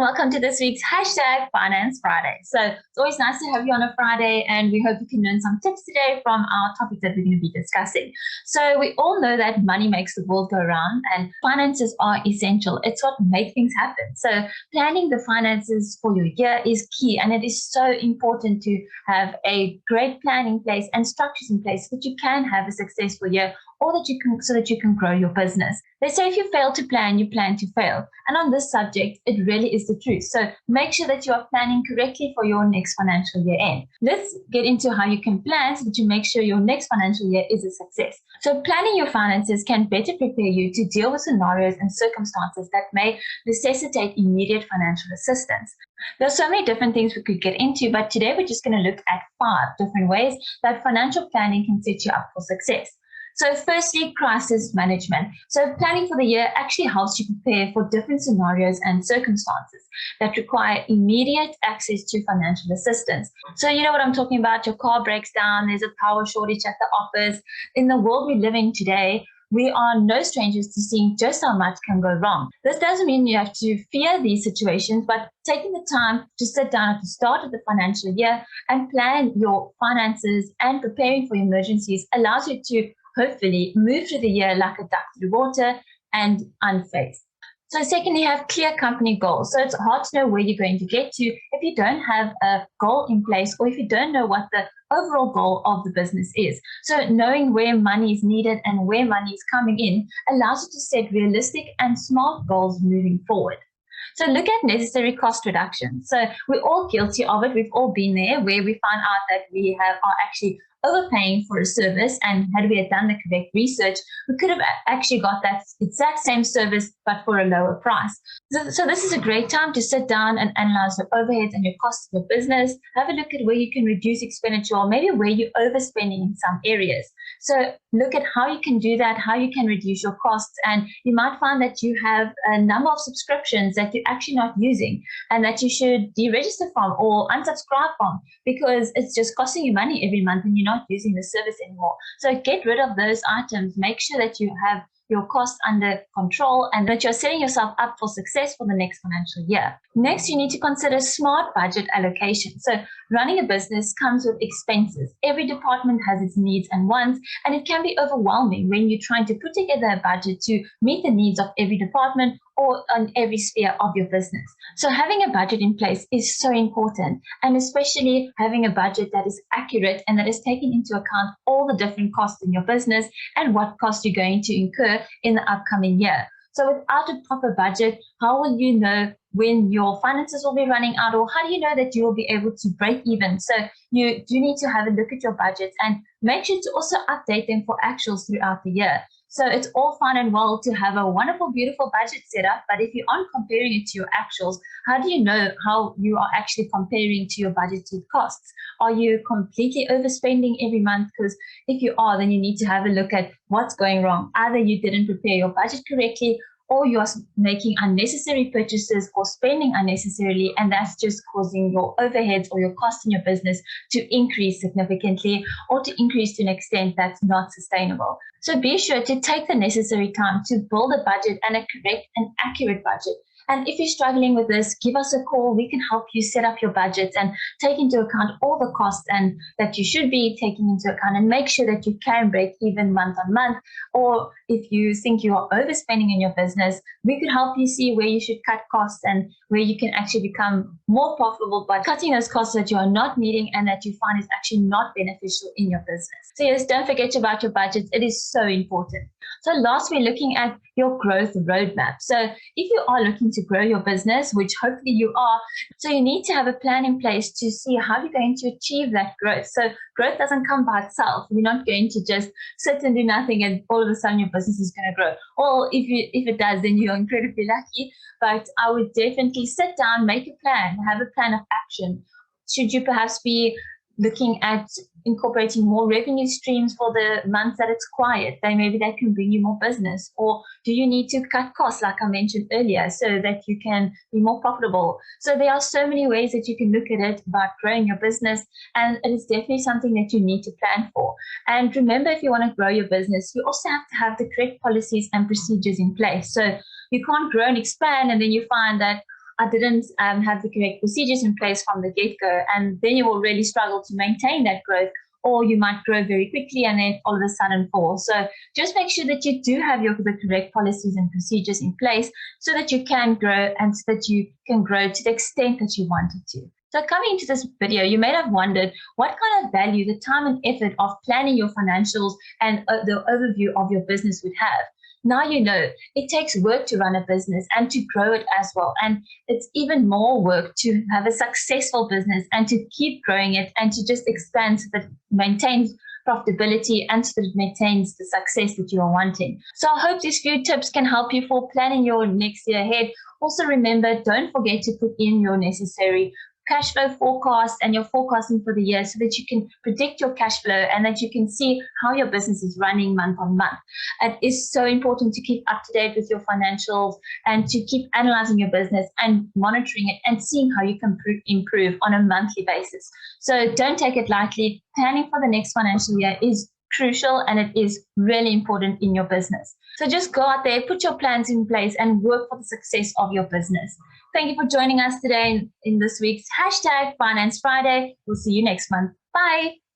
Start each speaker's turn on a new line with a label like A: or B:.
A: welcome to this week's #Finance Friday. So it's always nice to have you on a Friday, and we hope you can learn some tips today from our topic that we're going to be discussing. So we all know that money makes the world go round, and finances are essential. It's what makes things happen. So planning the finances for your year is key, and it is so important to have a great plan in place and structures in place so that you can have a successful year, or so that you can grow your business. They say if you fail to plan, you plan to fail. And on this subject, it really is the truth. So make sure that you are planning correctly for your next financial year end. Let's get into how you can plan so that you make sure your next financial year is a success. So planning your finances can better prepare you to deal with scenarios and circumstances that may necessitate immediate financial assistance. There are so many different things we could get into, but today we're just going to look at 5 different ways that financial planning can set you up for success. So firstly, crisis management. So planning for the year actually helps you prepare for different scenarios and circumstances that require immediate access to financial assistance. So you know what I'm talking about. Your car breaks down, there's a power shortage at the office. In the world we live in today, we are no strangers to seeing just how much can go wrong. This doesn't mean you have to fear these situations, but taking the time to sit down at the start of the financial year and plan your finances and preparing for emergencies allows you to hopefully move through the year like a duck through water and unfazed. So secondly, have clear company goals. So it's hard to know where you're going to get to if you don't have a goal in place, or if you don't know what the overall goal of the business is. So knowing where money is needed and where money is coming in allows you to set realistic and smart goals moving forward. So look at necessary cost reduction. So we're all guilty of it. We've all been there where we find out that we are actually overpaying for a service, and had we done the correct research, we could have actually got that exact same service but for a lower price. So this is a great time to sit down and analyze your overheads and your costs of your business. Have a look at where you can reduce expenditure, or maybe where you're overspending in some areas. So look at how you can do that, how you can reduce your costs, and you might find that you have a number of subscriptions that you're actually not using and that you should deregister from or unsubscribe from, because it's just costing you money every month and you're not using the service anymore. So get rid of those items. Make sure that you have your costs under control and that you're setting yourself up for success for the next financial year. Next, you need to consider smart budget allocation. So running a business comes with expenses. Every department has its needs and wants, and it can be overwhelming when you're trying to put together a budget to meet the needs of every department or on every sphere of your business. So having a budget in place is so important, and especially having a budget that is accurate and that is taking into account all the different costs in your business and what costs you're going to incur in the upcoming year. So without a proper budget, how will you know when your finances will be running out, or how do you know that you will be able to break even? So you do need to have a look at your budgets and make sure to also update them for actuals throughout the year. So it's all fine and well to have a wonderful, beautiful budget set up, but if you aren't comparing it to your actuals, how do you know how you are actually comparing to your budgeted costs? Are you completely overspending every month? Because if you are, then you need to have a look at what's going wrong. Either you didn't prepare your budget correctly, or you're making unnecessary purchases or spending unnecessarily, and that's just causing your overheads or your costs in your business to increase significantly, or to increase to an extent that's not sustainable. So be sure to take the necessary time to build a budget and a correct and accurate budget. And if you're struggling with this, give us a call. We can help you set up your budgets and take into account all the costs and that you should be taking into account, and make sure that you can break even month on month. Or if you think you are overspending in your business, we could help you see where you should cut costs and where you can actually become more profitable by cutting those costs that you are not needing and that you find is actually not beneficial in your business. So yes, don't forget about your budgets. It is so important. So last, we're looking at your growth roadmap. So if you are looking to grow your business, which hopefully you are, so you need to have a plan in place to see how you're going to achieve that growth. So growth doesn't come by itself. You're not going to just sit and do nothing and all of a sudden your business is going to grow. Or if it does, then you're incredibly lucky. But I would definitely sit down, make a plan, have a plan of action. Should you perhaps be looking at incorporating more revenue streams for the months that it's quiet? Then maybe that can bring you more business. Or do you need to cut costs, like I mentioned earlier, so that you can be more profitable? So there are so many ways that you can look at it about growing your business, and it is definitely something that you need to plan for. And remember, if you want to grow your business, you also have to have the correct policies and procedures in place. So you can't grow and expand and then you find that I didn't have the correct procedures in place from the get-go, and then you will really struggle to maintain that growth, or you might grow very quickly and then all of a sudden fall. So just make sure that you do have the correct policies and procedures in place so that you can grow and so that you can grow to the extent that you wanted to. So coming into this video, you may have wondered what kind of value the time and effort of planning your financials and the overview of your business would have. Now you know it takes work to run a business and to grow it as well. And it's even more work to have a successful business and to keep growing it and to just expand so that it maintains profitability and so that it maintains the success that you are wanting. So I hope these few tips can help you for planning your next year ahead. Also remember, don't forget to put in your necessary cash flow forecast and your forecasting for the year so that you can predict your cash flow and that you can see how your business is running month on month. It is so important to keep up to date with your financials and to keep analyzing your business and monitoring it and seeing how you can improve on a monthly basis. So don't take it lightly. Planning for the next financial year is crucial and it is really important in your business. So just go out there, put your plans in place and work for the success of your business. Thank you for joining us today in this week's #Finance Friday. We'll see you next month. Bye.